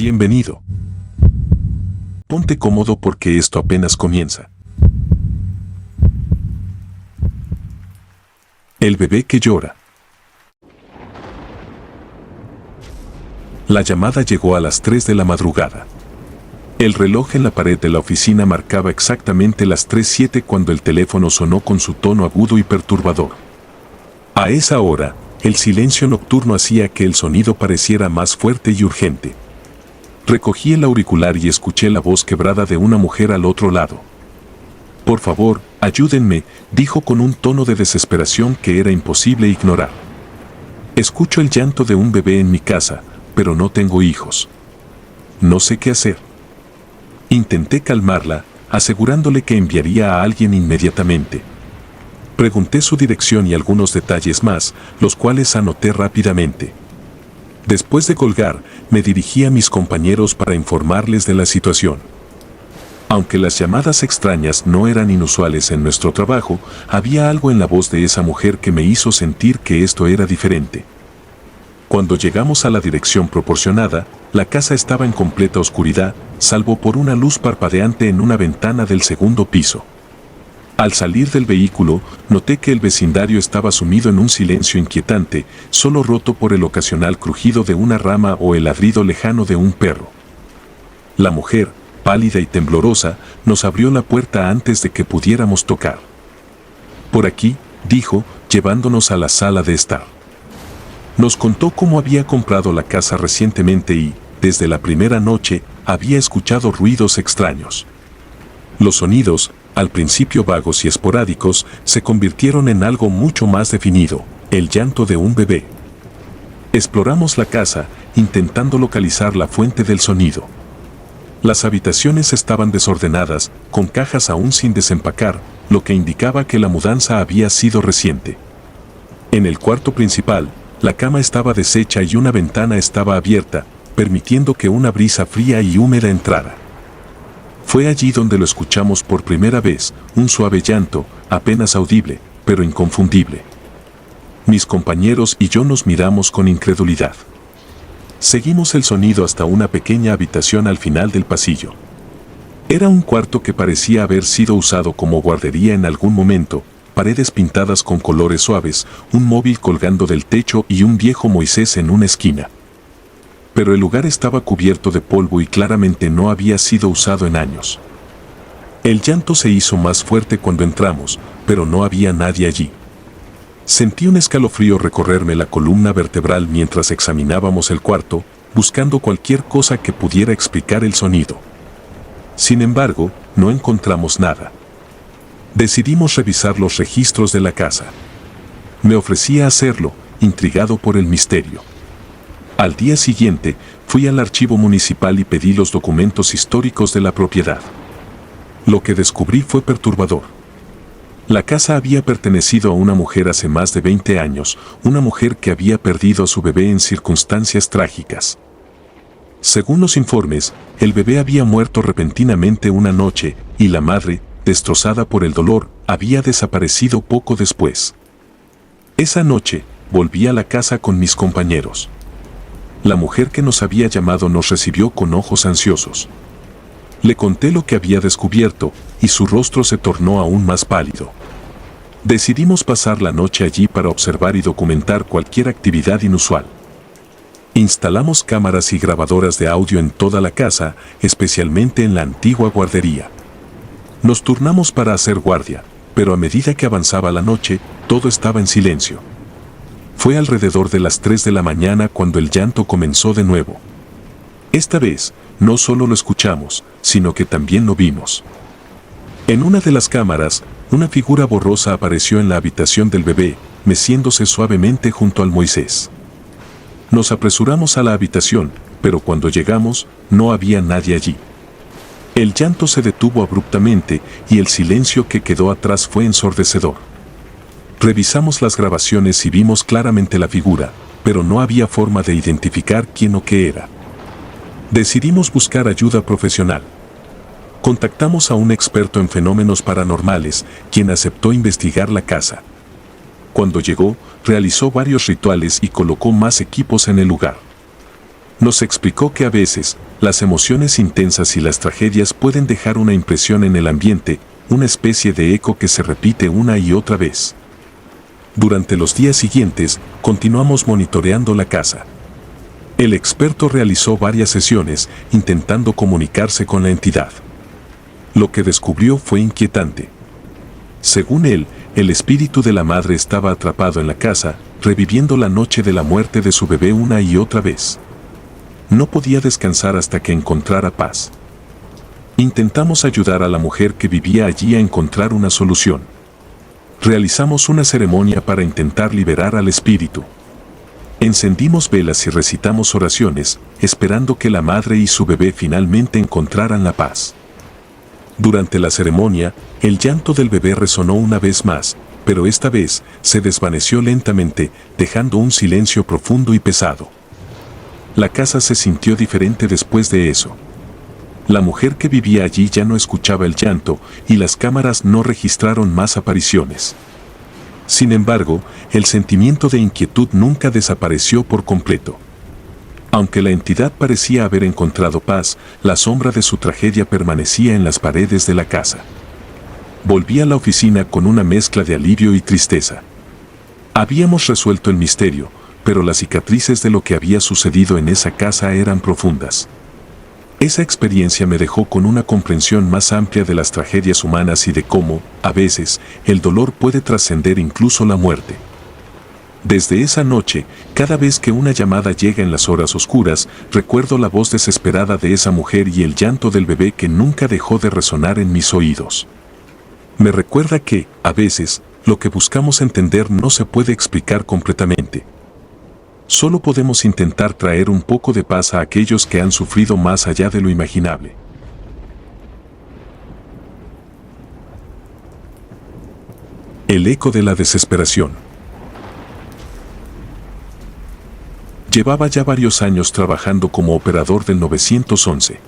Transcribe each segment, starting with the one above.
Bienvenido. Ponte cómodo porque esto apenas comienza. El bebé que llora. La llamada llegó a las 3 de la madrugada. El reloj en la pared de la oficina marcaba exactamente las 3:07 cuando el teléfono sonó con su tono agudo y perturbador. A esa hora, el silencio nocturno hacía que el sonido pareciera más fuerte y urgente. Recogí el auricular y escuché la voz quebrada de una mujer al otro lado. «Por favor, ayúdenme», dijo con un tono de desesperación que era imposible ignorar. «Escucho el llanto de un bebé en mi casa, pero no tengo hijos. No sé qué hacer». Intenté calmarla, asegurándole que enviaría a alguien inmediatamente. Pregunté su dirección y algunos detalles más, los cuales anoté rápidamente. Después de colgar, me dirigí a mis compañeros para informarles de la situación. Aunque las llamadas extrañas no eran inusuales en nuestro trabajo, había algo en la voz de esa mujer que me hizo sentir que esto era diferente. Cuando llegamos a la dirección proporcionada, la casa estaba en completa oscuridad, salvo por una luz parpadeante en una ventana del segundo piso. Al salir del vehículo, noté que el vecindario estaba sumido en un silencio inquietante, solo roto por el ocasional crujido de una rama o el ladrido lejano de un perro. La mujer, pálida y temblorosa, nos abrió la puerta antes de que pudiéramos tocar. «Por aquí», dijo, llevándonos a la sala de estar. Nos contó cómo había comprado la casa recientemente y, desde la primera noche, había escuchado ruidos extraños. Los sonidos, al principio vagos y esporádicos, se convirtieron en algo mucho más definido, el llanto de un bebé. Exploramos la casa, intentando localizar la fuente del sonido. Las habitaciones estaban desordenadas, con cajas aún sin desempacar, lo que indicaba que la mudanza había sido reciente. En el cuarto principal, la cama estaba deshecha y una ventana estaba abierta, permitiendo que una brisa fría y húmeda entrara. Fue allí donde lo escuchamos por primera vez, un suave llanto, apenas audible, pero inconfundible. Mis compañeros y yo nos miramos con incredulidad. Seguimos el sonido hasta una pequeña habitación al final del pasillo. Era un cuarto que parecía haber sido usado como guardería en algún momento, paredes pintadas con colores suaves, un móvil colgando del techo y un viejo Moisés en una esquina. Pero el lugar estaba cubierto de polvo y claramente no había sido usado en años. El llanto se hizo más fuerte cuando entramos, pero no había nadie allí. Sentí un escalofrío recorrerme la columna vertebral mientras examinábamos el cuarto, buscando cualquier cosa que pudiera explicar el sonido. Sin embargo, no encontramos nada. Decidimos revisar los registros de la casa. Me ofrecí a hacerlo, intrigado por el misterio. Al día siguiente, fui al archivo municipal y pedí los documentos históricos de la propiedad. Lo que descubrí fue perturbador. La casa había pertenecido a una mujer hace más de 20 años, una mujer que había perdido a su bebé en circunstancias trágicas. Según los informes, el bebé había muerto repentinamente una noche, y la madre, destrozada por el dolor, había desaparecido poco después. Esa noche, volví a la casa con mis compañeros. La mujer que nos había llamado nos recibió con ojos ansiosos. Le conté lo que había descubierto, y su rostro se tornó aún más pálido. Decidimos pasar la noche allí para observar y documentar cualquier actividad inusual. Instalamos cámaras y grabadoras de audio en toda la casa, especialmente en la antigua guardería. Nos turnamos para hacer guardia, pero a medida que avanzaba la noche, todo estaba en silencio. Fue alrededor de las 3 de la mañana cuando el llanto comenzó de nuevo. Esta vez, no solo lo escuchamos, sino que también lo vimos. En una de las cámaras, una figura borrosa apareció en la habitación del bebé, meciéndose suavemente junto al Moisés. Nos apresuramos a la habitación, pero cuando llegamos, no había nadie allí. El llanto se detuvo abruptamente y el silencio que quedó atrás fue ensordecedor. Revisamos las grabaciones y vimos claramente la figura, pero no había forma de identificar quién o qué era. Decidimos buscar ayuda profesional. Contactamos a un experto en fenómenos paranormales, quien aceptó investigar la casa. Cuando llegó, realizó varios rituales y colocó más equipos en el lugar. Nos explicó que a veces, las emociones intensas y las tragedias pueden dejar una impresión en el ambiente, una especie de eco que se repite una y otra vez. Durante los días siguientes, continuamos monitoreando la casa. El experto realizó varias sesiones intentando comunicarse con la entidad. Lo que descubrió fue inquietante. Según él, el espíritu de la madre estaba atrapado en la casa, reviviendo la noche de la muerte de su bebé una y otra vez. No podía descansar hasta que encontrara paz. Intentamos ayudar a la mujer que vivía allí a encontrar una solución. Realizamos una ceremonia para intentar liberar al espíritu. Encendimos velas y recitamos oraciones, esperando que la madre y su bebé finalmente encontraran la paz. Durante la ceremonia, el llanto del bebé resonó una vez más, pero esta vez se desvaneció lentamente, dejando un silencio profundo y pesado. La casa se sintió diferente después de eso. La mujer que vivía allí ya no escuchaba el llanto y las cámaras no registraron más apariciones. Sin embargo, el sentimiento de inquietud nunca desapareció por completo. Aunque la entidad parecía haber encontrado paz, la sombra de su tragedia permanecía en las paredes de la casa. Volví a la oficina con una mezcla de alivio y tristeza. Habíamos resuelto el misterio, pero las cicatrices de lo que había sucedido en esa casa eran profundas. Esa experiencia me dejó con una comprensión más amplia de las tragedias humanas y de cómo, a veces, el dolor puede trascender incluso la muerte. Desde esa noche, cada vez que una llamada llega en las horas oscuras, recuerdo la voz desesperada de esa mujer y el llanto del bebé que nunca dejó de resonar en mis oídos. Me recuerda que, a veces, lo que buscamos entender no se puede explicar completamente. Solo podemos intentar traer un poco de paz a aquellos que han sufrido más allá de lo imaginable. El eco de la desesperación. Llevaba ya varios años trabajando como operador del 911.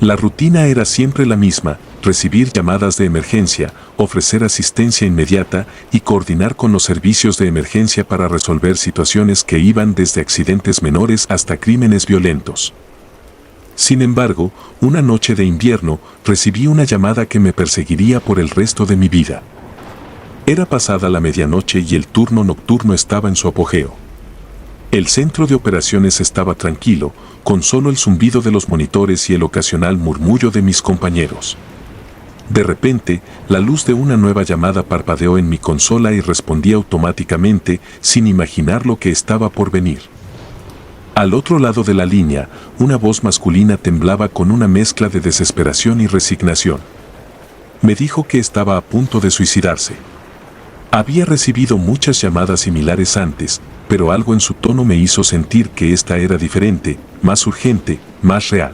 La rutina era siempre la misma: recibir llamadas de emergencia, ofrecer asistencia inmediata y coordinar con los servicios de emergencia para resolver situaciones que iban desde accidentes menores hasta crímenes violentos. Sin embargo, una noche de invierno, recibí una llamada que me perseguiría por el resto de mi vida. Era pasada la medianoche y el turno nocturno estaba en su apogeo. El centro de operaciones estaba tranquilo, con solo el zumbido de los monitores y el ocasional murmullo de mis compañeros. De repente, la luz de una nueva llamada parpadeó en mi consola y respondí automáticamente, sin imaginar lo que estaba por venir. Al otro lado de la línea, una voz masculina temblaba con una mezcla de desesperación y resignación. Me dijo que estaba a punto de suicidarse. Había recibido muchas llamadas similares antes, pero algo en su tono me hizo sentir que esta era diferente, más urgente, más real.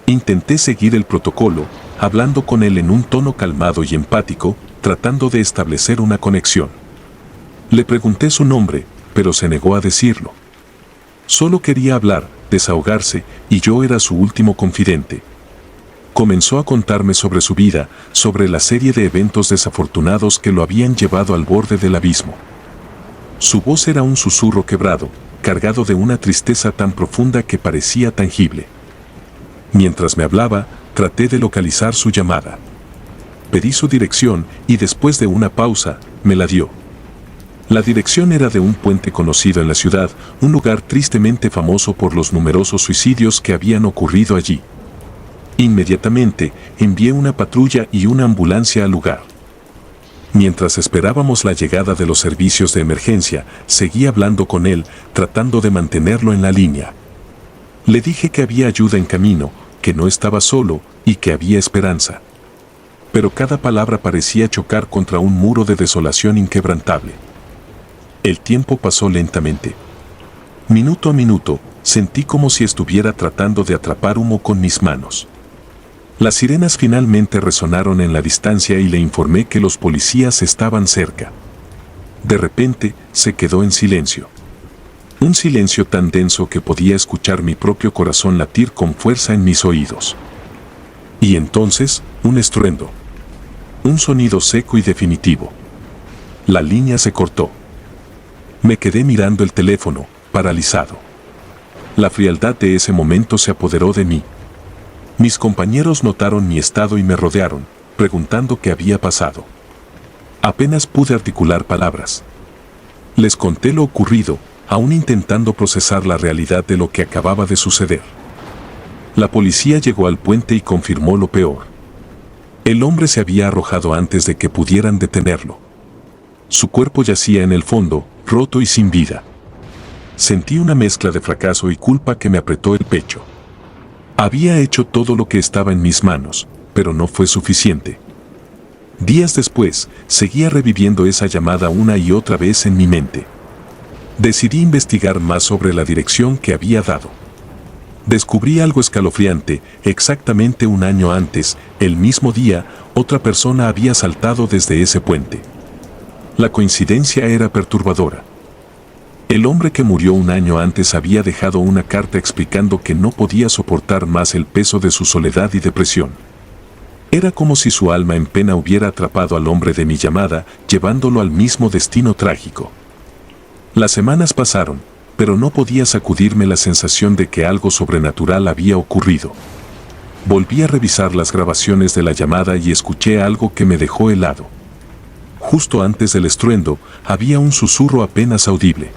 Intenté seguir el protocolo, hablando con él en un tono calmado y empático, tratando de establecer una conexión. Le pregunté su nombre, pero se negó a decirlo. Solo quería hablar, desahogarse, y yo era su último confidente. Comenzó a contarme sobre su vida, sobre la serie de eventos desafortunados que lo habían llevado al borde del abismo. Su voz era un susurro quebrado, cargado de una tristeza tan profunda que parecía tangible. Mientras me hablaba, traté de localizar su llamada. Pedí su dirección y después de una pausa, me la dio. La dirección era de un puente conocido en la ciudad, un lugar tristemente famoso por los numerosos suicidios que habían ocurrido allí. Inmediatamente, envié una patrulla y una ambulancia al lugar. Mientras esperábamos la llegada de los servicios de emergencia, seguí hablando con él, tratando de mantenerlo en la línea. Le dije que había ayuda en camino, que no estaba solo y que había esperanza. Pero cada palabra parecía chocar contra un muro de desolación inquebrantable. El tiempo pasó lentamente. Minuto a minuto, sentí como si estuviera tratando de atrapar humo con mis manos. Las sirenas finalmente resonaron en la distancia y le informé que los policías estaban cerca. De repente, se quedó en silencio. Un silencio tan denso que podía escuchar mi propio corazón latir con fuerza en mis oídos. Y entonces, un estruendo. Un sonido seco y definitivo. La línea se cortó. Me quedé mirando el teléfono, paralizado. La frialdad de ese momento se apoderó de mí. Mis compañeros notaron mi estado y me rodearon, preguntando qué había pasado. Apenas pude articular palabras. Les conté lo ocurrido, aún intentando procesar la realidad de lo que acababa de suceder. La policía llegó al puente y confirmó lo peor. El hombre se había arrojado antes de que pudieran detenerlo. Su cuerpo yacía en el fondo, roto y sin vida. Sentí una mezcla de fracaso y culpa que me apretó el pecho. Había hecho todo lo que estaba en mis manos, pero no fue suficiente. Días después, seguía reviviendo esa llamada una y otra vez en mi mente. Decidí investigar más sobre la dirección que había dado. Descubrí algo escalofriante: exactamente un año antes, el mismo día, otra persona había saltado desde ese puente. La coincidencia era perturbadora. El hombre que murió un año antes había dejado una carta explicando que no podía soportar más el peso de su soledad y depresión. Era como si su alma en pena hubiera atrapado al hombre de mi llamada, llevándolo al mismo destino trágico. Las semanas pasaron, pero no podía sacudirme la sensación de que algo sobrenatural había ocurrido. Volví a revisar las grabaciones de la llamada y escuché algo que me dejó helado. Justo antes del estruendo, había un susurro apenas audible.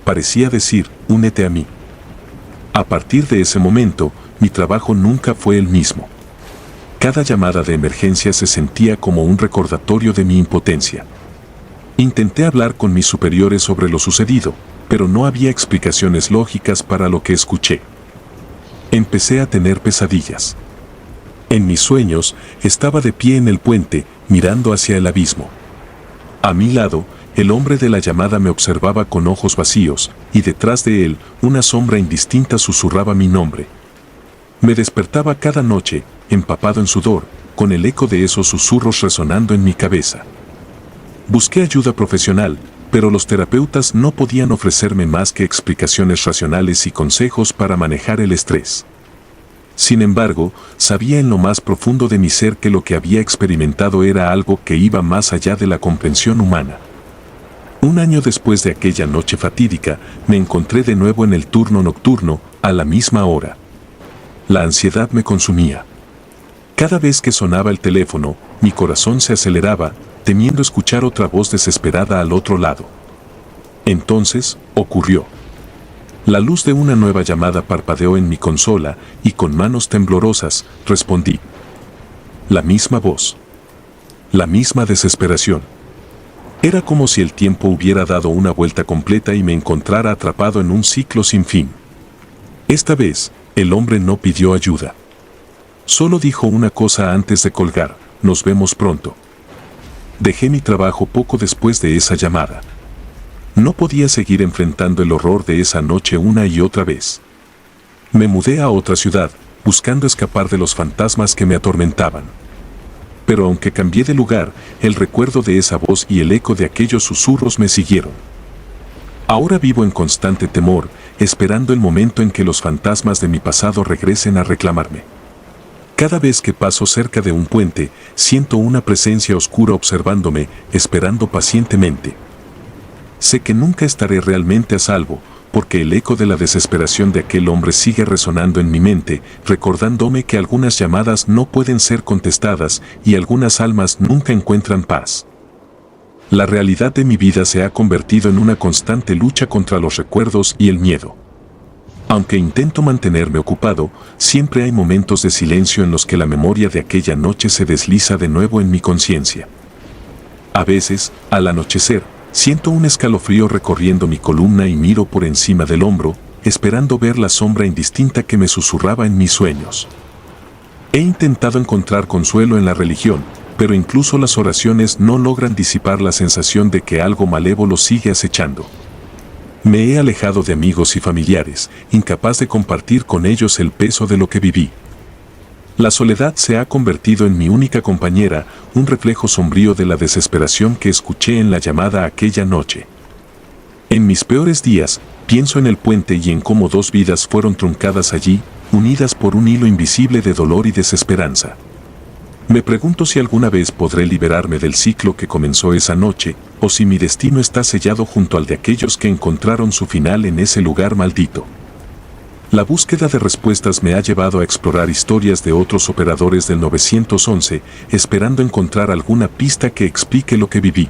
Parecía decir: únete a mí. A partir de ese momento, mi trabajo nunca fue el mismo. Cada llamada de emergencia se sentía como un recordatorio de mi impotencia. Intenté hablar con mis superiores sobre lo sucedido, pero no había explicaciones lógicas para lo que escuché. Empecé a tener pesadillas. En mis sueños, estaba de pie en el puente, mirando hacia el abismo. A mi lado, el hombre de la llamada me observaba con ojos vacíos, y detrás de él, una sombra indistinta susurraba mi nombre. Me despertaba cada noche, empapado en sudor, con el eco de esos susurros resonando en mi cabeza. Busqué ayuda profesional, pero los terapeutas no podían ofrecerme más que explicaciones racionales y consejos para manejar el estrés. Sin embargo, sabía en lo más profundo de mi ser que lo que había experimentado era algo que iba más allá de la comprensión humana. Un año después de aquella noche fatídica, me encontré de nuevo en el turno nocturno, a la misma hora. La ansiedad me consumía. Cada vez que sonaba el teléfono, mi corazón se aceleraba, temiendo escuchar otra voz desesperada al otro lado. Entonces, ocurrió. La luz de una nueva llamada parpadeó en mi consola, y con manos temblorosas, respondí. La misma voz. La misma desesperación. Era como si el tiempo hubiera dado una vuelta completa y me encontrara atrapado en un ciclo sin fin. Esta vez, el hombre no pidió ayuda. Solo dijo una cosa antes de colgar: nos vemos pronto. Dejé mi trabajo poco después de esa llamada. No podía seguir enfrentando el horror de esa noche una y otra vez. Me mudé a otra ciudad, buscando escapar de los fantasmas que me atormentaban. Pero aunque cambié de lugar, el recuerdo de esa voz y el eco de aquellos susurros me siguieron. Ahora vivo en constante temor, esperando el momento en que los fantasmas de mi pasado regresen a reclamarme. Cada vez que paso cerca de un puente, siento una presencia oscura observándome, esperando pacientemente. Sé que nunca estaré realmente a salvo, porque el eco de la desesperación de aquel hombre sigue resonando en mi mente, recordándome que algunas llamadas no pueden ser contestadas y algunas almas nunca encuentran paz. La realidad de mi vida se ha convertido en una constante lucha contra los recuerdos y el miedo. Aunque intento mantenerme ocupado, siempre hay momentos de silencio en los que la memoria de aquella noche se desliza de nuevo en mi conciencia. A veces, al anochecer, siento un escalofrío recorriendo mi columna y miro por encima del hombro, esperando ver la sombra indistinta que me susurraba en mis sueños. He intentado encontrar consuelo en la religión, pero incluso las oraciones no logran disipar la sensación de que algo malévolo sigue acechando. Me he alejado de amigos y familiares, incapaz de compartir con ellos el peso de lo que viví. La soledad se ha convertido en mi única compañera, un reflejo sombrío de la desesperación que escuché en la llamada aquella noche. En mis peores días, pienso en el puente y en cómo dos vidas fueron truncadas allí, unidas por un hilo invisible de dolor y desesperanza. Me pregunto si alguna vez podré liberarme del ciclo que comenzó esa noche, o si mi destino está sellado junto al de aquellos que encontraron su final en ese lugar maldito. La búsqueda de respuestas me ha llevado a explorar historias de otros operadores del 911, esperando encontrar alguna pista que explique lo que viví.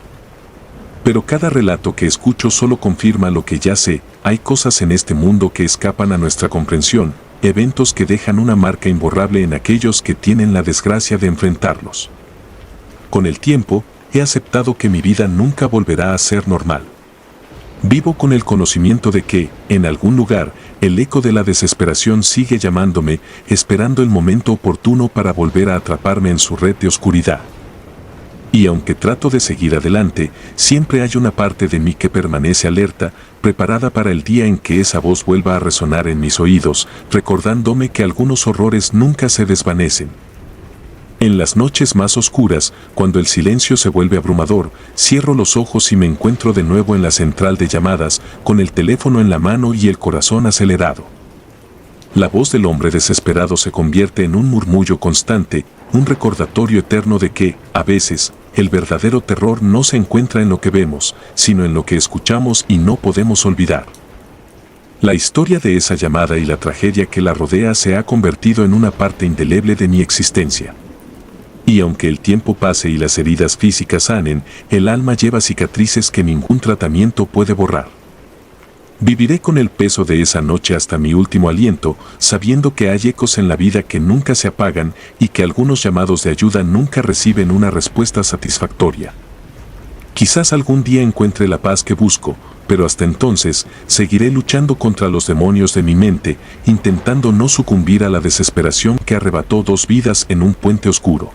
Pero cada relato que escucho solo confirma lo que ya sé. Hay cosas en este mundo que escapan a nuestra comprensión, eventos que dejan una marca imborrable en aquellos que tienen la desgracia de enfrentarlos. Con el tiempo, he aceptado que mi vida nunca volverá a ser normal. Vivo con el conocimiento de que, en algún lugar, el eco de la desesperación sigue llamándome, esperando el momento oportuno para volver a atraparme en su red de oscuridad. Y aunque trato de seguir adelante, siempre hay una parte de mí que permanece alerta, preparada para el día en que esa voz vuelva a resonar en mis oídos, recordándome que algunos horrores nunca se desvanecen. En las noches más oscuras, cuando el silencio se vuelve abrumador, cierro los ojos y me encuentro de nuevo en la central de llamadas, con el teléfono en la mano y el corazón acelerado. La voz del hombre desesperado se convierte en un murmullo constante, un recordatorio eterno de que, a veces, el verdadero terror no se encuentra en lo que vemos, sino en lo que escuchamos y no podemos olvidar. La historia de esa llamada y la tragedia que la rodea se ha convertido en una parte indeleble de mi existencia. Y aunque el tiempo pase y las heridas físicas sanen, el alma lleva cicatrices que ningún tratamiento puede borrar. Viviré con el peso de esa noche hasta mi último aliento, sabiendo que hay ecos en la vida que nunca se apagan y que algunos llamados de ayuda nunca reciben una respuesta satisfactoria. Quizás algún día encuentre la paz que busco, pero hasta entonces seguiré luchando contra los demonios de mi mente, intentando no sucumbir a la desesperación que arrebató 2 vidas en un puente oscuro.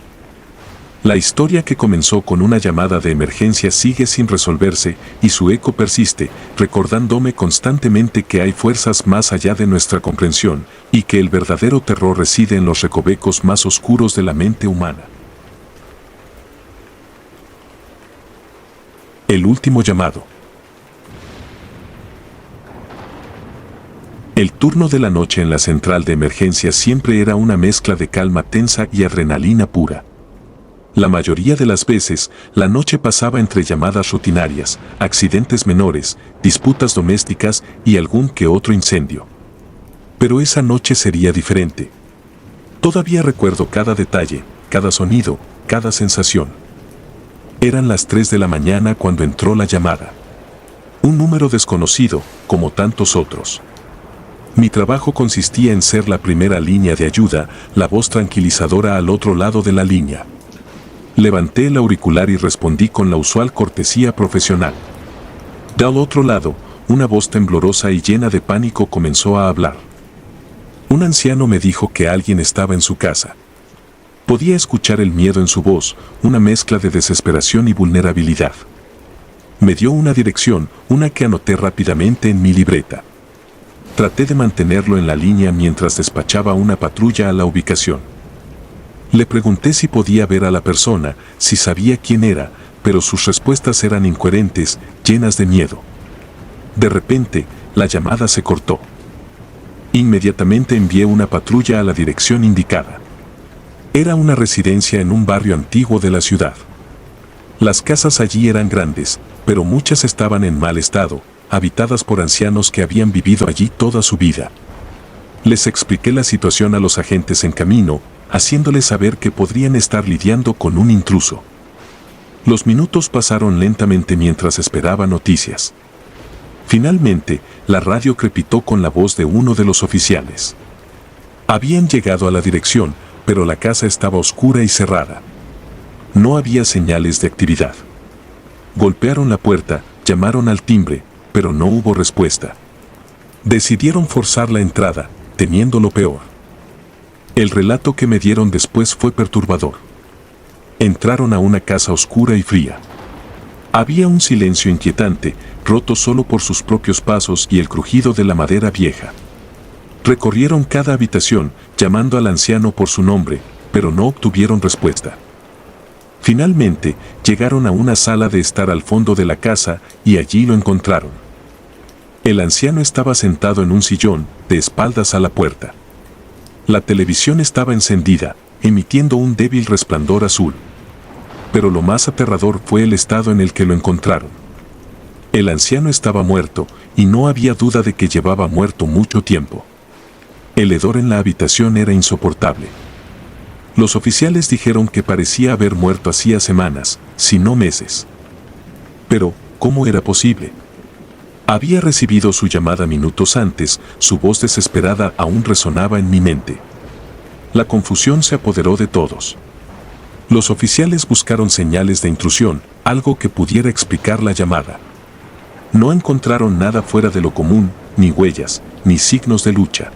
La historia que comenzó con una llamada de emergencia sigue sin resolverse y su eco persiste, recordándome constantemente que hay fuerzas más allá de nuestra comprensión y que el verdadero terror reside en los recovecos más oscuros de la mente humana. El último llamado. El turno de la noche en la central de emergencia siempre era una mezcla de calma tensa y adrenalina pura. La mayoría de las veces, la noche pasaba entre llamadas rutinarias, accidentes menores, disputas domésticas y algún que otro incendio. Pero esa noche sería diferente. Todavía recuerdo cada detalle, cada sonido, cada sensación. Eran las 3 de la mañana cuando entró la llamada. Un número desconocido, como tantos otros. Mi trabajo consistía en ser la primera línea de ayuda, la voz tranquilizadora al otro lado de la línea. Levanté el auricular y respondí con la usual cortesía profesional. Del otro lado, una voz temblorosa y llena de pánico comenzó a hablar. Un anciano me dijo que alguien estaba en su casa. Podía escuchar el miedo en su voz, una mezcla de desesperación y vulnerabilidad. Me dio una dirección, una que anoté rápidamente en mi libreta. Traté de mantenerlo en la línea mientras despachaba una patrulla a la ubicación. Le pregunté si podía ver a la persona, si sabía quién era, pero sus respuestas eran incoherentes, llenas de miedo. De repente, la llamada se cortó. Inmediatamente envié una patrulla a la dirección indicada. Era una residencia en un barrio antiguo de la ciudad. Las casas allí eran grandes, pero muchas estaban en mal estado, habitadas por ancianos que habían vivido allí toda su vida. Les expliqué la situación a los agentes en camino, haciéndoles saber que podrían estar lidiando con un intruso. Los minutos pasaron lentamente mientras esperaba noticias. Finalmente, la radio crepitó con la voz de uno de los oficiales. Habían llegado a la dirección, pero la casa estaba oscura y cerrada. No había señales de actividad. Golpearon la puerta, llamaron al timbre, pero no hubo respuesta. Decidieron forzar la entrada, temiendo lo peor. El relato que me dieron después fue perturbador. Entraron a una casa oscura y fría. Había un silencio inquietante, roto solo por sus propios pasos y el crujido de la madera vieja. Recorrieron cada habitación, llamando al anciano por su nombre, pero no obtuvieron respuesta. Finalmente, llegaron a una sala de estar al fondo de la casa y allí lo encontraron. El anciano estaba sentado en un sillón, de espaldas a la puerta. La televisión estaba encendida, emitiendo un débil resplandor azul. Pero lo más aterrador fue el estado en el que lo encontraron. El anciano estaba muerto, y no había duda de que llevaba muerto mucho tiempo. El hedor en la habitación era insoportable. Los oficiales dijeron que parecía haber muerto hacía semanas, si no meses. Pero, ¿cómo era posible? Había recibido su llamada minutos antes, su voz desesperada aún resonaba en mi mente. La confusión se apoderó de todos. Los oficiales buscaron señales de intrusión, algo que pudiera explicar la llamada. No encontraron nada fuera de lo común, ni huellas, ni signos de lucha.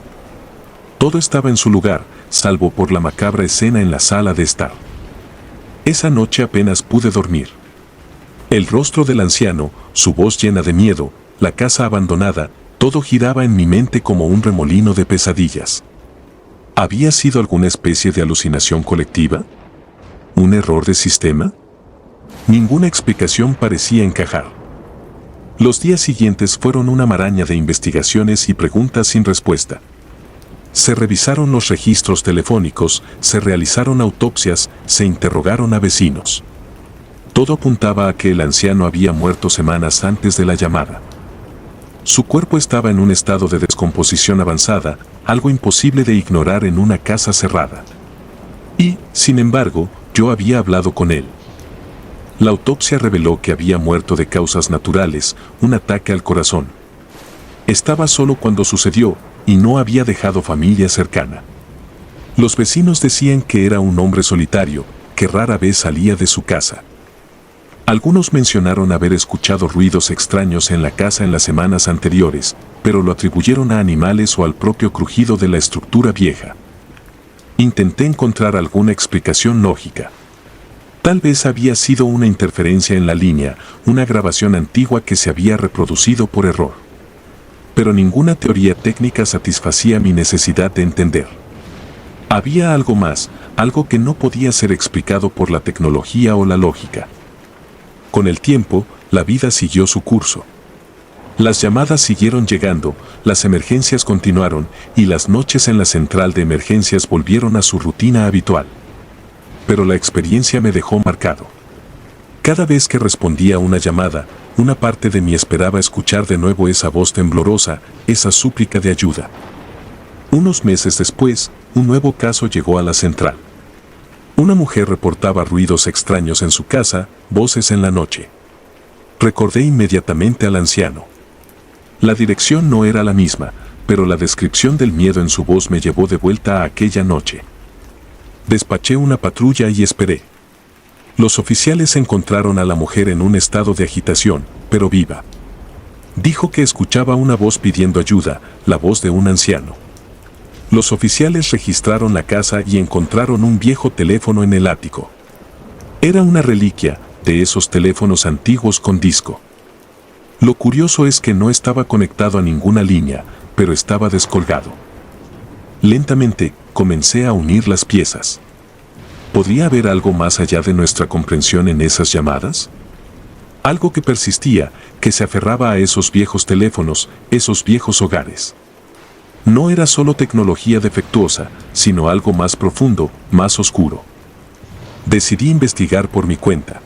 Todo estaba en su lugar, salvo por la macabra escena en la sala de estar. Esa noche apenas pude dormir. El rostro del anciano, su voz llena de miedo, la casa abandonada, todo giraba en mi mente como un remolino de pesadillas. ¿Había sido alguna especie de alucinación colectiva? ¿Un error de sistema? Ninguna explicación parecía encajar. Los días siguientes fueron una maraña de investigaciones y preguntas sin respuesta. Se revisaron los registros telefónicos, se realizaron autopsias, se interrogaron a vecinos. Todo apuntaba a que el anciano había muerto semanas antes de la llamada. Su cuerpo estaba en un estado de descomposición avanzada, algo imposible de ignorar en una casa cerrada. Y, sin embargo, yo había hablado con él. La autopsia reveló que había muerto de causas naturales, un ataque al corazón. Estaba solo cuando sucedió, y no había dejado familia cercana. Los vecinos decían que era un hombre solitario, que rara vez salía de su casa. Algunos mencionaron haber escuchado ruidos extraños en la casa en las semanas anteriores, pero lo atribuyeron a animales o al propio crujido de la estructura vieja. Intenté encontrar alguna explicación lógica. Tal vez había sido una interferencia en la línea, una grabación antigua que se había reproducido por error. Pero ninguna teoría técnica satisfacía mi necesidad de entender. Había algo más, algo que no podía ser explicado por la tecnología o la lógica. Con el tiempo, la vida siguió su curso. Las llamadas siguieron llegando, las emergencias continuaron y las noches en la central de emergencias volvieron a su rutina habitual. Pero la experiencia me dejó marcado. Cada vez que respondía a una llamada, una parte de mí esperaba escuchar de nuevo esa voz temblorosa, esa súplica de ayuda. Unos meses después, un nuevo caso llegó a la central. Una mujer reportaba ruidos extraños en su casa, voces en la noche. Recordé inmediatamente al anciano. La dirección no era la misma, pero la descripción del miedo en su voz me llevó de vuelta a aquella noche. Despaché una patrulla y esperé. Los oficiales encontraron a la mujer en un estado de agitación, pero viva. Dijo que escuchaba una voz pidiendo ayuda, la voz de un anciano. Los oficiales registraron la casa y encontraron un viejo teléfono en el ático. Era una reliquia, de esos teléfonos antiguos con disco. Lo curioso es que no estaba conectado a ninguna línea, pero estaba descolgado. Lentamente, comencé a unir las piezas. ¿Podría haber algo más allá de nuestra comprensión en esas llamadas? Algo que persistía, que se aferraba a esos viejos teléfonos, esos viejos hogares. No era solo tecnología defectuosa, sino algo más profundo, más oscuro. Decidí investigar por mi cuenta.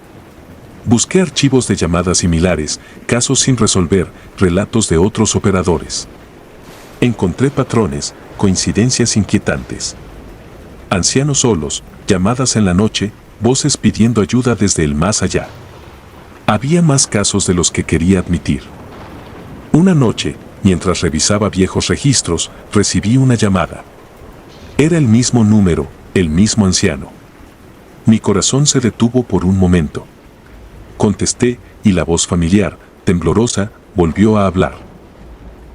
Busqué archivos de llamadas similares, casos sin resolver, relatos de otros operadores. Encontré patrones, coincidencias inquietantes. Ancianos solos, llamadas en la noche, voces pidiendo ayuda desde el más allá. Había más casos de los que quería admitir. Una noche, mientras revisaba viejos registros, recibí una llamada. Era el mismo número, el mismo anciano. Mi corazón se detuvo por un momento. Contesté y la voz familiar, temblorosa, volvió a hablar.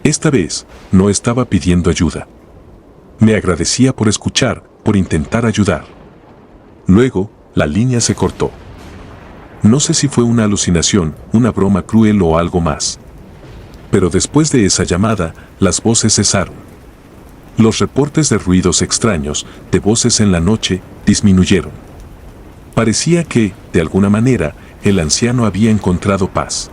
Esta vez, no estaba pidiendo ayuda. Me agradecía por escuchar, por intentar ayudar. Luego, la línea se cortó. No sé si fue una alucinación, una broma cruel o algo más. Pero después de esa llamada, las voces cesaron. Los reportes de ruidos extraños, de voces en la noche, disminuyeron. Parecía que, de alguna manera, el anciano había encontrado paz.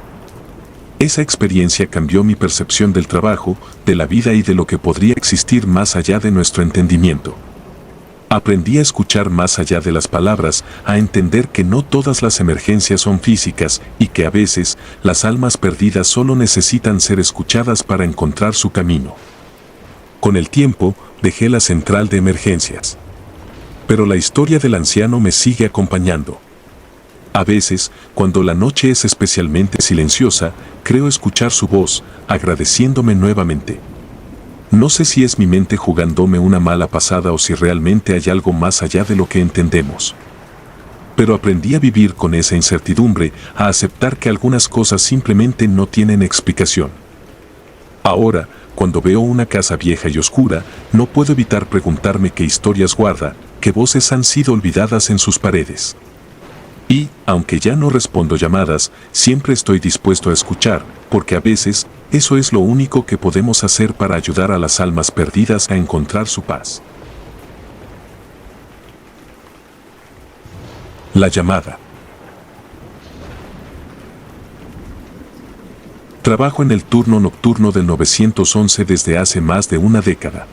Esa experiencia cambió mi percepción del trabajo, de la vida y de lo que podría existir más allá de nuestro entendimiento. Aprendí a escuchar más allá de las palabras, a entender que no todas las emergencias son físicas y que a veces las almas perdidas solo necesitan ser escuchadas para encontrar su camino. Con el tiempo, dejé la central de emergencias. Pero la historia del anciano me sigue acompañando. A veces, cuando la noche es especialmente silenciosa, creo escuchar su voz, agradeciéndome nuevamente. No sé si es mi mente jugándome una mala pasada o si realmente hay algo más allá de lo que entendemos. Pero aprendí a vivir con esa incertidumbre, a aceptar que algunas cosas simplemente no tienen explicación. Ahora, cuando veo una casa vieja y oscura, no puedo evitar preguntarme qué historias guarda, qué voces han sido olvidadas en sus paredes. Y, aunque ya no respondo llamadas, siempre estoy dispuesto a escuchar, porque a veces, eso es lo único que podemos hacer para ayudar a las almas perdidas a encontrar su paz. La llamada. Trabajo en el turno nocturno del 911 desde hace más de una década.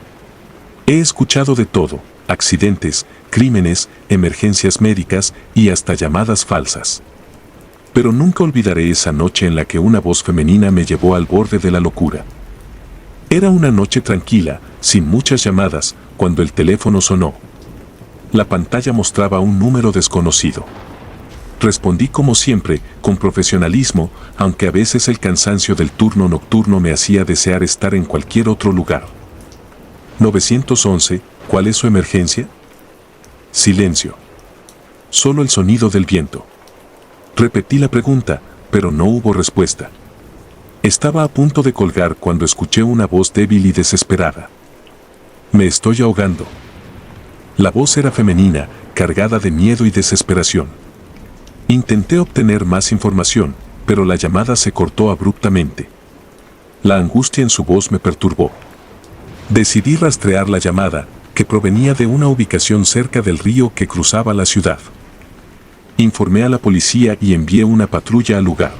He escuchado de todo: accidentes, crímenes, emergencias médicas y hasta llamadas falsas. Pero nunca olvidaré esa noche en la que una voz femenina me llevó al borde de la locura. Era una noche tranquila, sin muchas llamadas, cuando el teléfono sonó. La pantalla mostraba un número desconocido. Respondí como siempre, con profesionalismo, aunque a veces el cansancio del turno nocturno me hacía desear estar en cualquier otro lugar. 911, ¿cuál es su emergencia? Silencio. Solo el sonido del viento. Repetí la pregunta, pero no hubo respuesta. Estaba a punto de colgar cuando escuché una voz débil y desesperada. Me estoy ahogando. La voz era femenina, cargada de miedo y desesperación. Intenté obtener más información, pero la llamada se cortó abruptamente. La angustia en su voz me perturbó. Decidí rastrear la llamada, que provenía de una ubicación cerca del río que cruzaba la ciudad. Informé a la policía y envié una patrulla al lugar.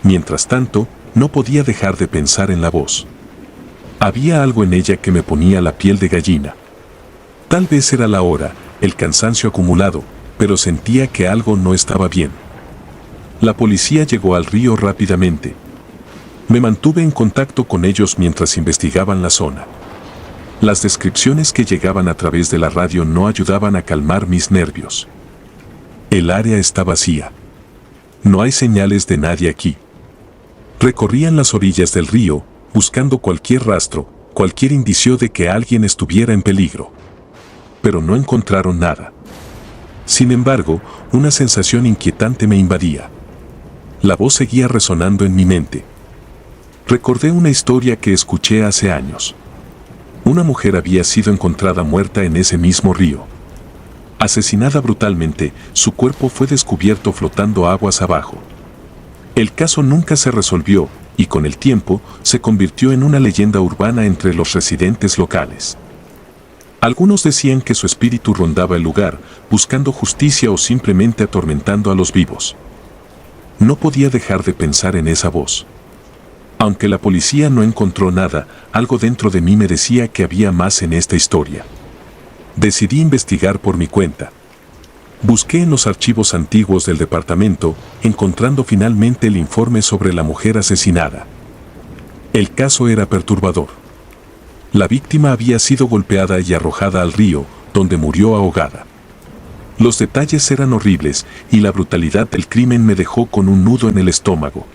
Mientras tanto, no podía dejar de pensar en la voz. Había algo en ella que me ponía la piel de gallina. Tal vez era la hora, el cansancio acumulado, pero sentía que algo no estaba bien. La policía llegó al río rápidamente. Me mantuve en contacto con ellos mientras investigaban la zona. Las descripciones que llegaban a través de la radio no ayudaban a calmar mis nervios. El área está vacía. No hay señales de nadie aquí. Recorrían las orillas del río, buscando cualquier rastro, cualquier indicio de que alguien estuviera en peligro. Pero no encontraron nada. Sin embargo, una sensación inquietante me invadía. La voz seguía resonando en mi mente. Recordé una historia que escuché hace años. Una mujer había sido encontrada muerta en ese mismo río. Asesinada brutalmente, su cuerpo fue descubierto flotando aguas abajo. El caso nunca se resolvió, y con el tiempo, se convirtió en una leyenda urbana entre los residentes locales. Algunos decían que su espíritu rondaba el lugar, buscando justicia o simplemente atormentando a los vivos. No podía dejar de pensar en esa voz. Aunque la policía no encontró nada, algo dentro de mí me decía que había más en esta historia. Decidí investigar por mi cuenta. Busqué en los archivos antiguos del departamento, encontrando finalmente el informe sobre la mujer asesinada. El caso era perturbador. La víctima había sido golpeada y arrojada al río, donde murió ahogada. Los detalles eran horribles y la brutalidad del crimen me dejó con un nudo en el estómago.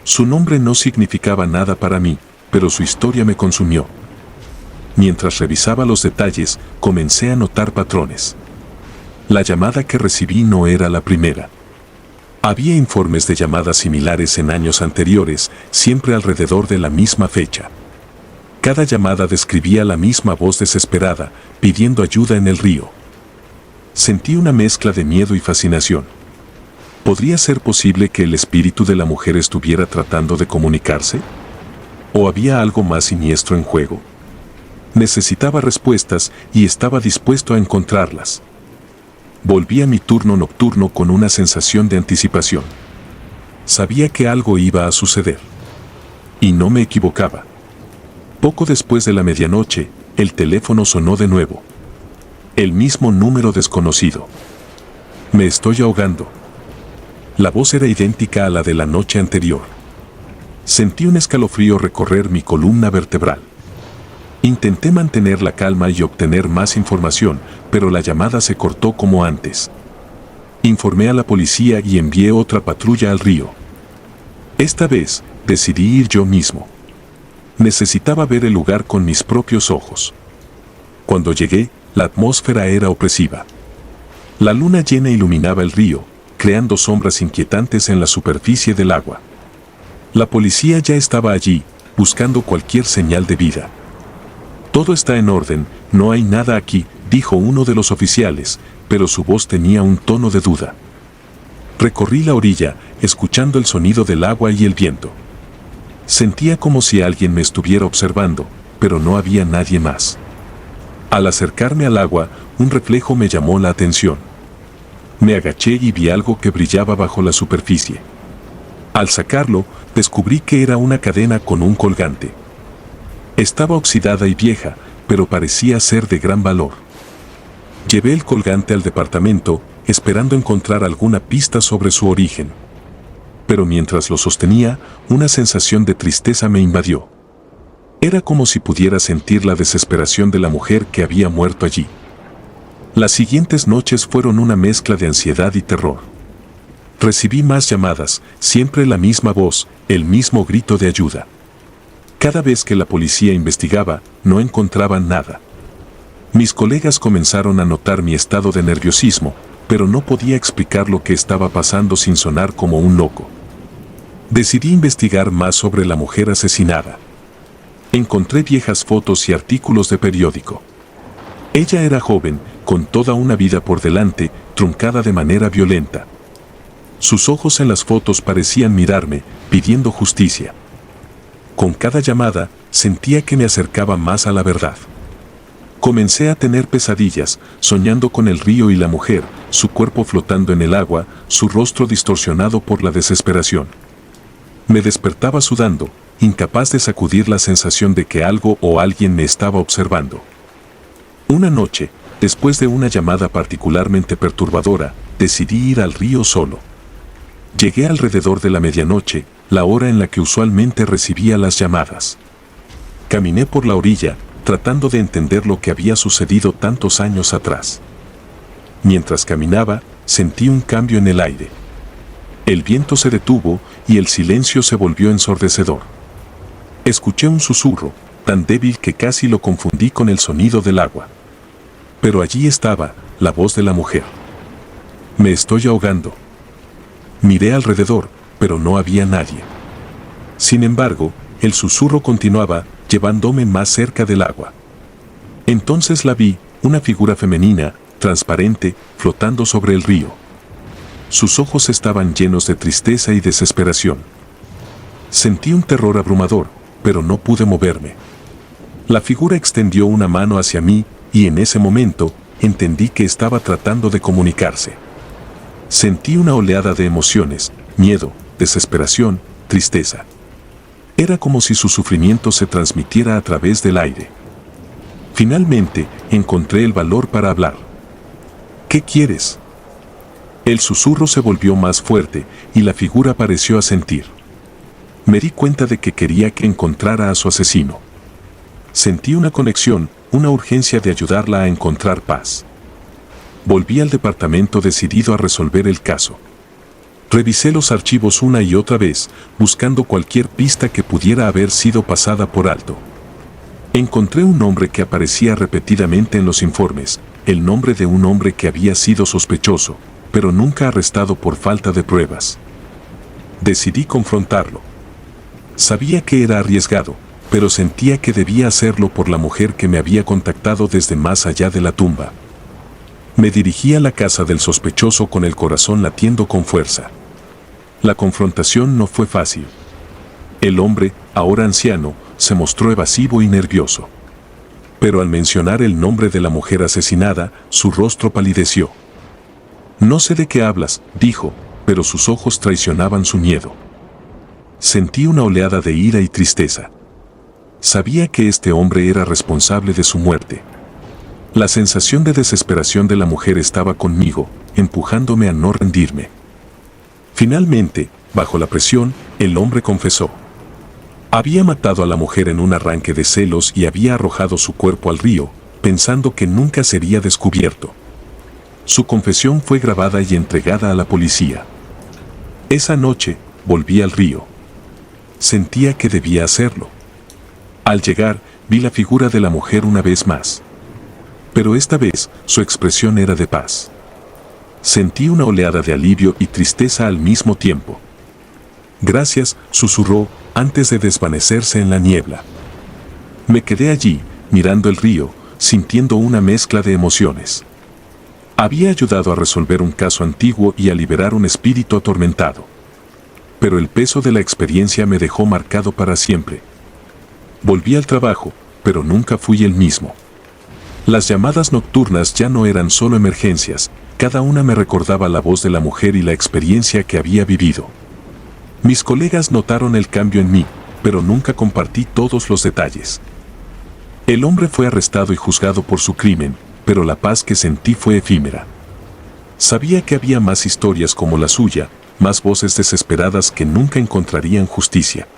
Su nombre no significaba nada para mí, pero su historia me consumió. Mientras revisaba los detalles, comencé a notar patrones. La llamada que recibí no era la primera. Había informes de llamadas similares en años anteriores, siempre alrededor de la misma fecha. Cada llamada describía la misma voz desesperada, pidiendo ayuda en el río. Sentí una mezcla de miedo y fascinación. ¿Podría ser posible que el espíritu de la mujer estuviera tratando de comunicarse? ¿O había algo más siniestro en juego? Necesitaba respuestas y estaba dispuesto a encontrarlas. Volví a mi turno nocturno con una sensación de anticipación. Sabía que algo iba a suceder. Y no me equivocaba. Poco después de la medianoche, el teléfono sonó de nuevo. El mismo número desconocido. Me estoy ahogando. La voz era idéntica a la de la noche anterior. Sentí un escalofrío recorrer mi columna vertebral. Intenté mantener la calma y obtener más información, pero la llamada se cortó como antes. Informé a la policía y envié otra patrulla al río. Esta vez, decidí ir yo mismo. Necesitaba ver el lugar con mis propios ojos. Cuando llegué, la atmósfera era opresiva. La luna llena iluminaba el río, creando sombras inquietantes en la superficie del agua. La policía ya estaba allí, buscando cualquier señal de vida. Todo está en orden, no hay nada aquí, dijo uno de los oficiales, pero su voz tenía un tono de duda. Recorrí la orilla, escuchando el sonido del agua y el viento. Sentía como si alguien me estuviera observando, pero no había nadie más. Al acercarme al agua, un reflejo me llamó la atención. Me agaché y vi algo que brillaba bajo la superficie. Al sacarlo, descubrí que era una cadena con un colgante. Estaba oxidada y vieja, pero parecía ser de gran valor. Llevé el colgante al departamento, esperando encontrar alguna pista sobre su origen. Pero mientras lo sostenía, una sensación de tristeza me invadió. Era como si pudiera sentir la desesperación de la mujer que había muerto allí. Las siguientes noches fueron una mezcla de ansiedad y terror. Recibí más llamadas, siempre la misma voz, el mismo grito de ayuda. Cada vez que la policía investigaba, no encontraban nada. Mis colegas comenzaron a notar mi estado de nerviosismo, pero no podía explicar lo que estaba pasando sin sonar como un loco. Decidí investigar más sobre la mujer asesinada. Encontré viejas fotos y artículos de periódico. Ella era joven, con toda una vida por delante, truncada de manera violenta. Sus ojos en las fotos parecían mirarme, pidiendo justicia. Con cada llamada, sentía que me acercaba más a la verdad. Comencé a tener pesadillas, soñando con el río y la mujer, su cuerpo flotando en el agua, su rostro distorsionado por la desesperación. Me despertaba sudando, incapaz de sacudir la sensación de que algo o alguien me estaba observando. Una noche, después de una llamada particularmente perturbadora, decidí ir al río solo. Llegué alrededor de la medianoche, la hora en la que usualmente recibía las llamadas. Caminé por la orilla, tratando de entender lo que había sucedido tantos años atrás. Mientras caminaba, sentí un cambio en el aire. El viento se detuvo y el silencio se volvió ensordecedor. Escuché un susurro, tan débil que casi lo confundí con el sonido del agua. Pero allí estaba, la voz de la mujer. Me estoy ahogando. Miré alrededor, pero no había nadie. Sin embargo, el susurro continuaba, llevándome más cerca del agua. Entonces la vi, una figura femenina, transparente, flotando sobre el río. Sus ojos estaban llenos de tristeza y desesperación. Sentí un terror abrumador, pero no pude moverme. La figura extendió una mano hacia mí, y en ese momento, entendí que estaba tratando de comunicarse. Sentí una oleada de emociones, miedo, desesperación, tristeza. Era como si su sufrimiento se transmitiera a través del aire. Finalmente, encontré el valor para hablar. ¿Qué quieres? El susurro se volvió más fuerte, y la figura pareció asentir. Me di cuenta de que quería que encontrara a su asesino. Sentí una conexión, una urgencia de ayudarla a encontrar paz. Volví al departamento decidido a resolver el caso. Revisé los archivos una y otra vez, buscando cualquier pista que pudiera haber sido pasada por alto. Encontré un nombre que aparecía repetidamente en los informes, el nombre de un hombre que había sido sospechoso, pero nunca arrestado por falta de pruebas. Decidí confrontarlo. Sabía que era arriesgado, pero sentía que debía hacerlo por la mujer que me había contactado desde más allá de la tumba. Me dirigí a la casa del sospechoso con el corazón latiendo con fuerza. La confrontación no fue fácil. El hombre, ahora anciano, se mostró evasivo y nervioso. Pero al mencionar el nombre de la mujer asesinada, su rostro palideció. No sé de qué hablas, dijo, pero sus ojos traicionaban su miedo. Sentí una oleada de ira y tristeza. Sabía que este hombre era responsable de su muerte. La sensación de desesperación de la mujer estaba conmigo, empujándome a no rendirme. Finalmente, bajo la presión, el hombre confesó. Había matado a la mujer en un arranque de celos y había arrojado su cuerpo al río, pensando que nunca sería descubierto. Su confesión fue grabada y entregada a la policía. Esa noche, volví al río. Sentía que debía hacerlo. Al llegar, vi la figura de la mujer una vez más. Pero esta vez, su expresión era de paz. Sentí una oleada de alivio y tristeza al mismo tiempo. Gracias, susurró, antes de desvanecerse en la niebla. Me quedé allí, mirando el río, sintiendo una mezcla de emociones. Había ayudado a resolver un caso antiguo y a liberar un espíritu atormentado. Pero el peso de la experiencia me dejó marcado para siempre. Volví al trabajo, pero nunca fui el mismo. Las llamadas nocturnas ya no eran solo emergencias, cada una me recordaba la voz de la mujer y la experiencia que había vivido. Mis colegas notaron el cambio en mí, pero nunca compartí todos los detalles. El hombre fue arrestado y juzgado por su crimen, pero la paz que sentí fue efímera. Sabía que había más historias como la suya, más voces desesperadas que nunca encontrarían justicia.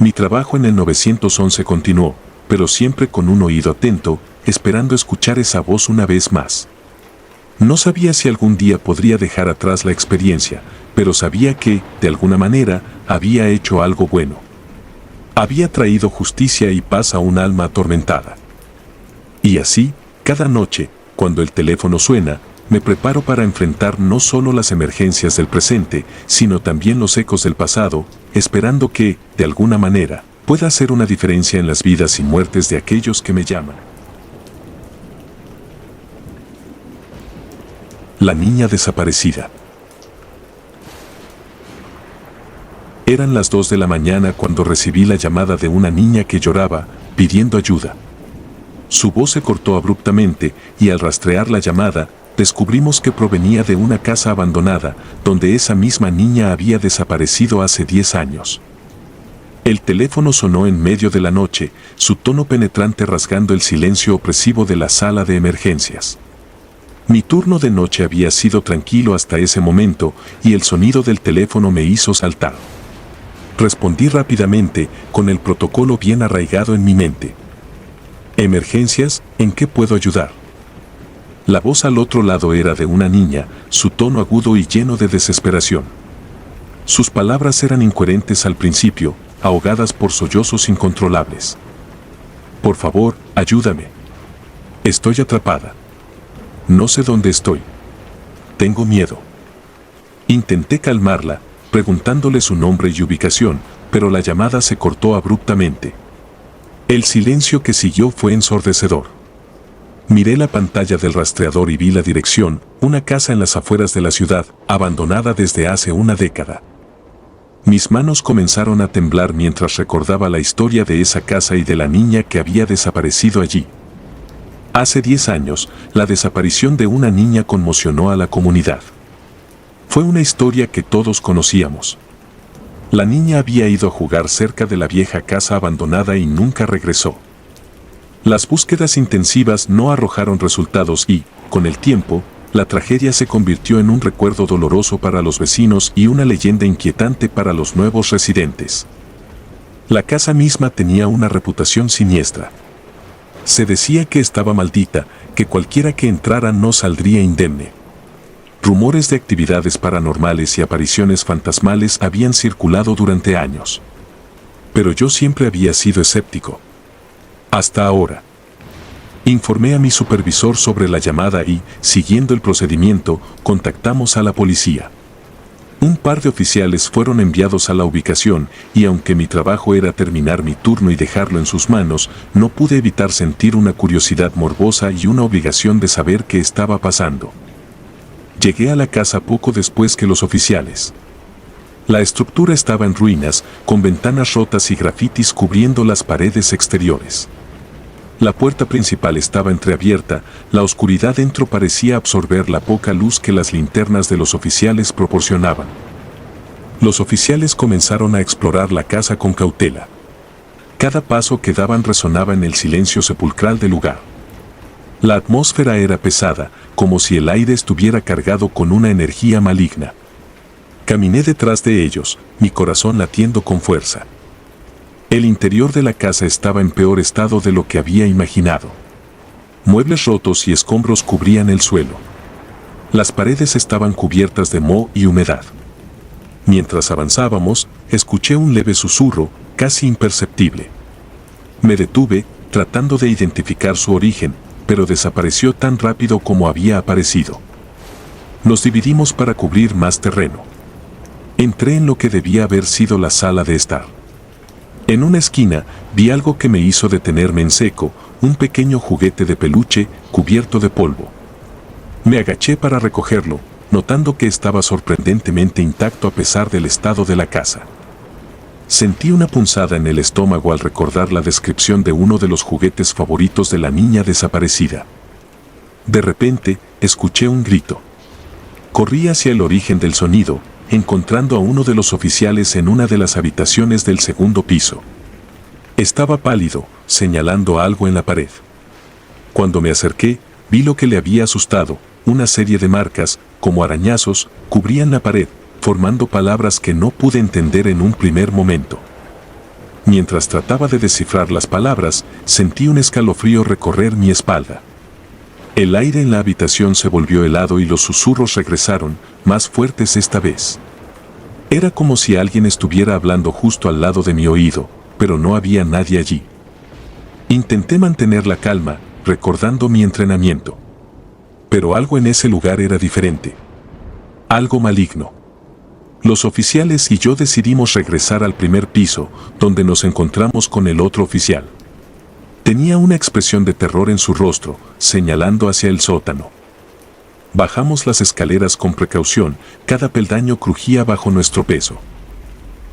Mi trabajo en el 911 continuó, pero siempre con un oído atento, esperando escuchar esa voz una vez más. No sabía si algún día podría dejar atrás la experiencia, pero sabía que, de alguna manera, había hecho algo bueno. Había traído justicia y paz a un alma atormentada. Y así, cada noche, cuando el teléfono suena, me preparo para enfrentar no solo las emergencias del presente, sino también los ecos del pasado, esperando que, de alguna manera, pueda hacer una diferencia en las vidas y muertes de aquellos que me llaman. La niña desaparecida. Eran las 2 de la mañana cuando recibí la llamada de una niña que lloraba, pidiendo ayuda. Su voz se cortó abruptamente y al rastrear la llamada, descubrimos que provenía de una casa abandonada, donde esa misma niña había desaparecido hace 10 años. El teléfono sonó en medio de la noche, su tono penetrante rasgando el silencio opresivo de la sala de emergencias. Mi turno de noche había sido tranquilo hasta ese momento y el sonido del teléfono me hizo saltar. Respondí rápidamente, con el protocolo bien arraigado en mi mente. ¿Emergencias? ¿En qué puedo ayudar? La voz al otro lado era de una niña, su tono agudo y lleno de desesperación. Sus palabras eran incoherentes al principio, ahogadas por sollozos incontrolables. Por favor, ayúdame. Estoy atrapada. No sé dónde estoy. Tengo miedo. Intenté calmarla, preguntándole su nombre y ubicación, pero la llamada se cortó abruptamente. El silencio que siguió fue ensordecedor. Miré la pantalla del rastreador y vi la dirección, una casa en las afueras de la ciudad, abandonada desde hace una década. Mis manos comenzaron a temblar mientras recordaba la historia de esa casa y de la niña que había desaparecido allí. Hace 10 años, la desaparición de una niña conmocionó a la comunidad. Fue una historia que todos conocíamos. La niña había ido a jugar cerca de la vieja casa abandonada y nunca regresó. Las búsquedas intensivas no arrojaron resultados y, con el tiempo, la tragedia se convirtió en un recuerdo doloroso para los vecinos y una leyenda inquietante para los nuevos residentes. La casa misma tenía una reputación siniestra. Se decía que estaba maldita, que cualquiera que entrara no saldría indemne. Rumores de actividades paranormales y apariciones fantasmales habían circulado durante años. Pero yo siempre había sido escéptico. Hasta ahora. Informé a mi supervisor sobre la llamada y, siguiendo el procedimiento, contactamos a la policía. Un par de oficiales fueron enviados a la ubicación y aunque mi trabajo era terminar mi turno y dejarlo en sus manos, no pude evitar sentir una curiosidad morbosa y una obligación de saber qué estaba pasando. Llegué a la casa poco después que los oficiales. La estructura estaba en ruinas, con ventanas rotas y grafitis cubriendo las paredes exteriores. La puerta principal estaba entreabierta, la oscuridad dentro parecía absorber la poca luz que las linternas de los oficiales proporcionaban. Los oficiales comenzaron a explorar la casa con cautela. Cada paso que daban resonaba en el silencio sepulcral del lugar. La atmósfera era pesada, como si el aire estuviera cargado con una energía maligna. Caminé detrás de ellos, mi corazón latiendo con fuerza. El interior de la casa estaba en peor estado de lo que había imaginado. Muebles rotos y escombros cubrían el suelo. Las paredes estaban cubiertas de moho y humedad. Mientras avanzábamos, escuché un leve susurro, casi imperceptible. Me detuve, tratando de identificar su origen, pero desapareció tan rápido como había aparecido. Nos dividimos para cubrir más terreno. Entré en lo que debía haber sido la sala de estar. En una esquina, vi algo que me hizo detenerme en seco, un pequeño juguete de peluche cubierto de polvo. Me agaché para recogerlo, notando que estaba sorprendentemente intacto a pesar del estado de la casa. Sentí una punzada en el estómago al recordar la descripción de uno de los juguetes favoritos de la niña desaparecida. De repente, escuché un grito. Corrí hacia el origen del sonido, encontrando a uno de los oficiales en una de las habitaciones del segundo piso. Estaba pálido, señalando algo en la pared. Cuando me acerqué, vi lo que le había asustado. Una serie de marcas, como arañazos, cubrían la pared, formando palabras que no pude entender en un primer momento. Mientras trataba de descifrar las palabras, sentí un escalofrío recorrer mi espalda. El aire en la habitación se volvió helado y los susurros regresaron, más fuertes esta vez. Era como si alguien estuviera hablando justo al lado de mi oído, pero no había nadie allí. Intenté mantener la calma, recordando mi entrenamiento. Pero algo en ese lugar era diferente. Algo maligno. Los oficiales y yo decidimos regresar al primer piso, donde nos encontramos con el otro oficial. Tenía una expresión de terror en su rostro, señalando hacia el sótano. Bajamos las escaleras con precaución, cada peldaño crujía bajo nuestro peso.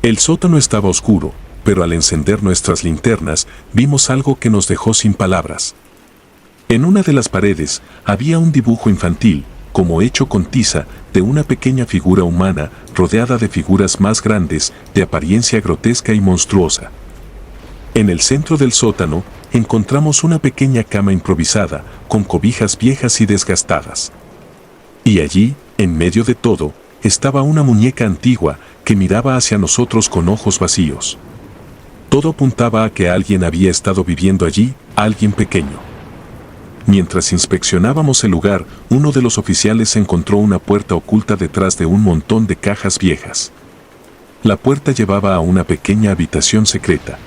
El sótano estaba oscuro, pero al encender nuestras linternas, vimos algo que nos dejó sin palabras. En una de las paredes, había un dibujo infantil, como hecho con tiza, de una pequeña figura humana, rodeada de figuras más grandes, de apariencia grotesca y monstruosa. En el centro del sótano, encontramos una pequeña cama improvisada, con cobijas viejas y desgastadas. Y allí, en medio de todo, estaba una muñeca antigua, que miraba hacia nosotros con ojos vacíos. Todo apuntaba a que alguien había estado viviendo allí, alguien pequeño. Mientras inspeccionábamos el lugar, uno de los oficiales encontró una puerta oculta detrás de un montón de cajas viejas. La puerta llevaba a una pequeña habitación secreta.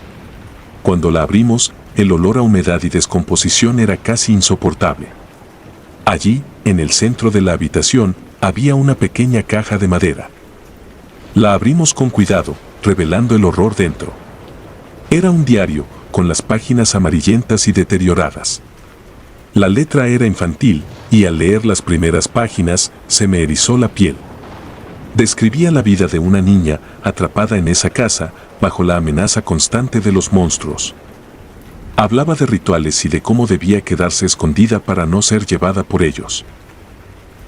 Cuando la abrimos, el olor a humedad y descomposición era casi insoportable. Allí, en el centro de la habitación, había una pequeña caja de madera. La abrimos con cuidado, revelando el horror dentro. Era un diario, con las páginas amarillentas y deterioradas. La letra era infantil, y al leer las primeras páginas, se me erizó la piel. Describía la vida de una niña, atrapada en esa casa, bajo la amenaza constante de los monstruos. Hablaba de rituales y de cómo debía quedarse escondida para no ser llevada por ellos.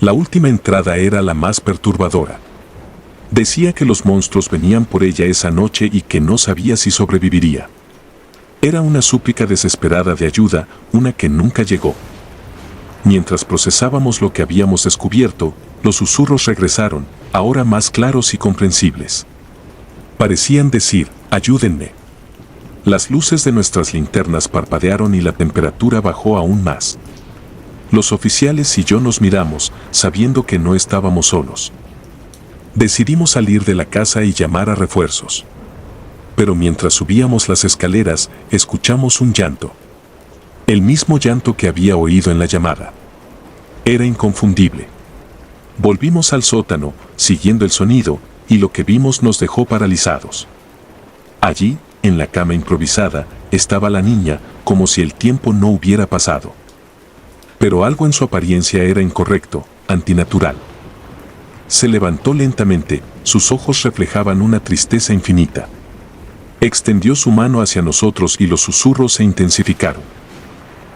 La última entrada era la más perturbadora. Decía que los monstruos venían por ella esa noche y que no sabía si sobreviviría. Era una súplica desesperada de ayuda, una que nunca llegó. Mientras procesábamos lo que habíamos descubierto, los susurros regresaron, ahora más claros y comprensibles. Parecían decir, ayúdenme. Las luces de nuestras linternas parpadearon y la temperatura bajó aún más. Los oficiales y yo nos miramos, sabiendo que no estábamos solos. Decidimos salir de la casa y llamar a refuerzos. Pero mientras subíamos las escaleras, escuchamos un llanto. El mismo llanto que había oído en la llamada. Era inconfundible. Volvimos al sótano, siguiendo el sonido, y lo que vimos nos dejó paralizados. Allí, en la cama improvisada, estaba la niña, como si el tiempo no hubiera pasado. Pero algo en su apariencia era incorrecto, antinatural. Se levantó lentamente, sus ojos reflejaban una tristeza infinita. Extendió su mano hacia nosotros y los susurros se intensificaron.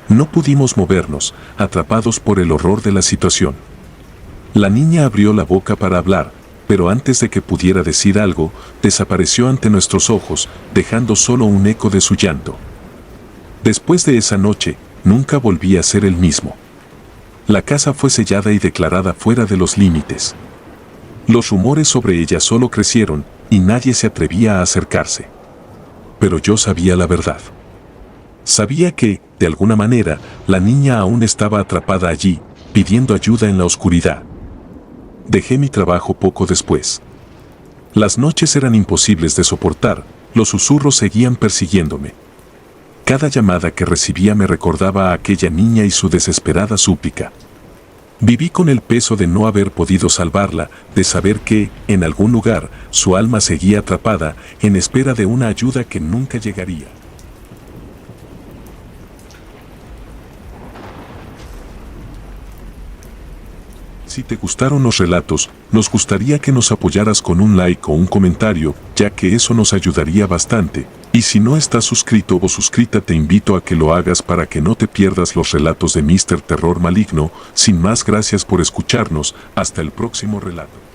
No pudimos movernos, atrapados por el horror de la situación. La niña abrió la boca para hablar, pero antes de que pudiera decir algo, desapareció ante nuestros ojos, dejando solo un eco de su llanto. Después de esa noche, nunca volví a ser el mismo. La casa fue sellada y declarada fuera de los límites. Los rumores sobre ella solo crecieron, y nadie se atrevía a acercarse. pero yo sabía la verdad. Sabía que, de alguna manera, la niña aún estaba atrapada allí, pidiendo ayuda en la oscuridad. Dejé mi trabajo poco después. Las noches eran imposibles de soportar, los susurros seguían persiguiéndome. Cada llamada que recibía me recordaba a aquella niña y su desesperada súplica. Viví con el peso de no haber podido salvarla, de saber que, en algún lugar, su alma seguía atrapada, en espera de una ayuda que nunca llegaría. Si te gustaron los relatos, nos gustaría que nos apoyaras con un like o un comentario, ya que eso nos ayudaría bastante. Y si no estás suscrito o suscrita, te invito a que lo hagas para que no te pierdas los relatos de Mr. Terror Maligno. Sin más, gracias por escucharnos. Hasta el próximo relato.